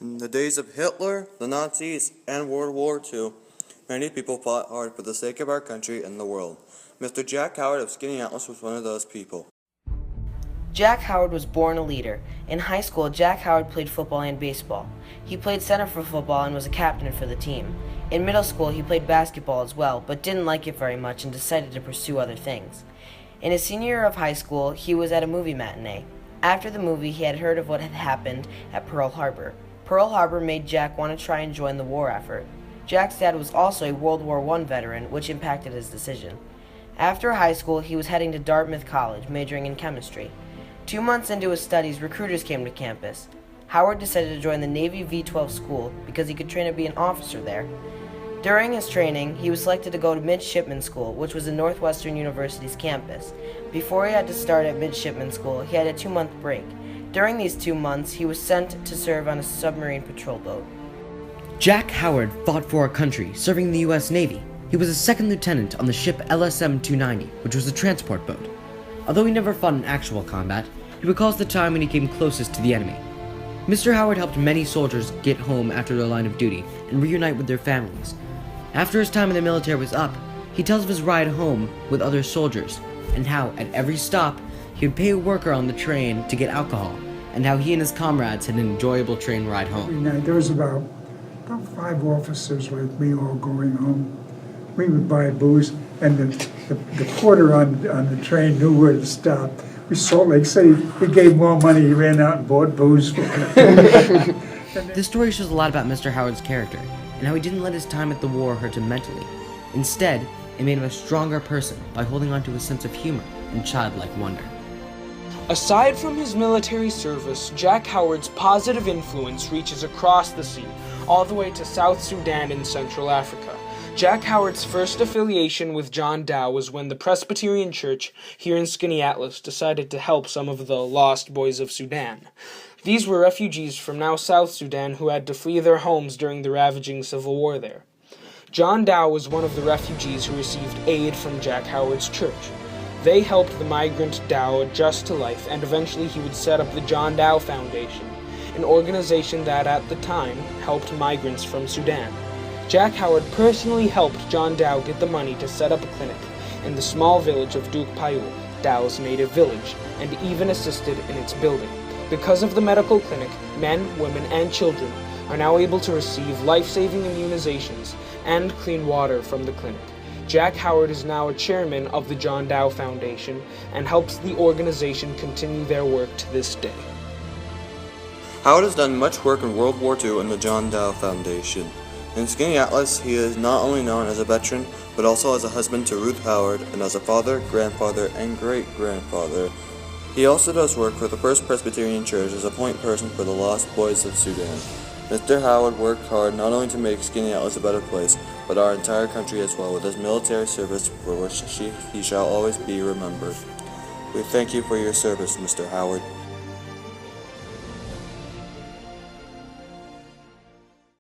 In the days of Hitler, the Nazis, and World War II, many people fought hard for the sake of our country and the world. Mr. Jack Howard of Skinny Atlas was one of those people. Jack Howard was born a leader. In high school, Jack Howard played football and baseball. He played center for football and was a captain for the team. In middle school, he played basketball as well, but didn't like it very much and decided to pursue other things. In his senior year of high school, he was at a movie matinee. After the movie, he had heard of what had happened at Pearl Harbor. Pearl Harbor made Jack want to try and join the war effort. Jack's dad was also a World War I veteran, which impacted his decision. After high school, he was heading to Dartmouth College, majoring in chemistry. 2 months into his studies, recruiters came to campus. Howard decided to join the Navy V-12 school because he could train to be an officer there. During his training, he was selected to go to Midshipman School, which was in Northwestern University's campus. Before he had to start at Midshipman School, he had a 2-month break. During these 2 months, he was sent to serve on a submarine patrol boat. Jack Howard fought for our country, serving in the U.S. Navy. He was a second lieutenant on the ship LSM-290, which was a transport boat. Although he never fought in actual combat, he recalls the time when he came closest to the enemy. Mr. Howard helped many soldiers get home after their line of duty and reunite with their families. After his time in the military was up, he tells of his ride home with other soldiers, and how, at every stop, he would pay a worker on the train to get alcohol, and how he and his comrades had an enjoyable train ride home. There was about 5 officers with me all going home. We would buy booze, and the porter on the train knew where to stop. We Salt Lake City, he gave more money, he ran out and bought booze for it. This story shows a lot about Mr. Howard's character, and how he didn't let his time at the war hurt him mentally. Instead, it made him a stronger person by holding on to his sense of humor and childlike wonder. Aside from his military service, Jack Howard's positive influence reaches across the sea, all the way to South Sudan and Central Africa. Jack Howard's first affiliation with John Dow was when the Presbyterian Church here in Skinny Atlas decided to help some of the lost boys of Sudan. These were refugees from now South Sudan who had to flee their homes during the ravaging civil war there. John Dow was one of the refugees who received aid from Jack Howard's church. They helped the migrant Dow adjust to life, and eventually he would set up the John Dow Foundation, an organization that at the time helped migrants from Sudan. Jack Howard personally helped John Dow get the money to set up a clinic in the small village of Duke Payul, Dow's native village, and even assisted in its building. Because of the medical clinic, men, women, and children are now able to receive life-saving immunizations and clean water from the clinic. Jack Howard is now a chairman of the John Dow Foundation and helps the organization continue their work to this day. Howard has done much work in World War II in the John Dow Foundation. In Skinny Atlas, he is not only known as a veteran, but also as a husband to Ruth Howard, and as a father, grandfather, and great-grandfather. He also does work for the First Presbyterian Church as a point person for the lost boys of Sudan. Mr. Howard worked hard not only to make Skinny Atlas a better place, but our entire country as well, with his military service for which he shall always be remembered. We thank you for your service, Mr. Howard.